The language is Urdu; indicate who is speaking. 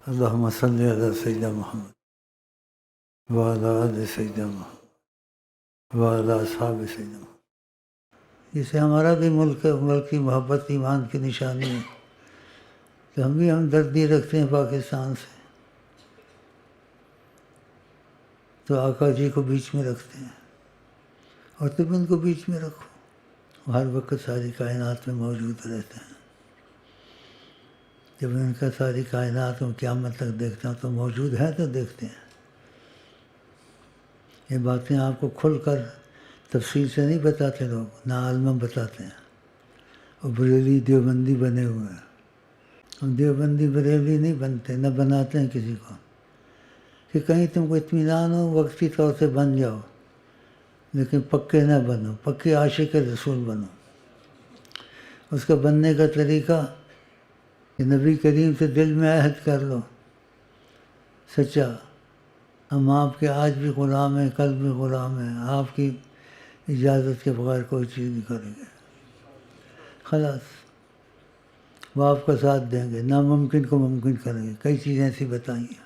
Speaker 1: اللہم صلی علی سیدنا محمد وعلی آل سیدنا محمد وعلی اصحاب سیدنا محمد۔ جسے ہمارا بھی ملک ہے، ملک کی محبت ایمان کی نشانی ہے، تو ہم بھی ہمدردی رکھتے ہیں پاکستان سے، تو آقا جی کو بیچ میں رکھتے ہیں، اور تم ان کو بیچ میں رکھو، ہر وقت ساری کائنات میں موجود رہتے ہیں۔ جب ان کا ساری کائنات میں قیامت تک دیکھتا ہوں تو موجود ہے تو دیکھتے ہیں۔ یہ باتیں آپ کو کھل کر تفصیل سے نہیں بتاتے لوگ، نہ عالم بتاتے ہیں، اور بریلی دیوبندی بنے ہوئے ہیں۔ ہم دیوبندی بریلی نہیں بنتے، نہ بناتے ہیں کسی کو، کہ کہیں تم کو اطمینان ہو وقتی طور سے بن جاؤ، لیکن پکے نہ بنو، پکے عاشق رسول بنو۔ اس کا بننے کا طریقہ کہ نبی کریم سے دل میں عہد کر لو سچا، ہم آپ کے آج بھی غلام ہیں، کل بھی غلام ہیں، آپ کی اجازت کے بغیر کوئی چیز نہیں کریں گے، خلاص وہ آپ کا ساتھ دیں گے، ناممکن کو ممکن کریں گے، کئی چیزیں ایسی بتائیں گے۔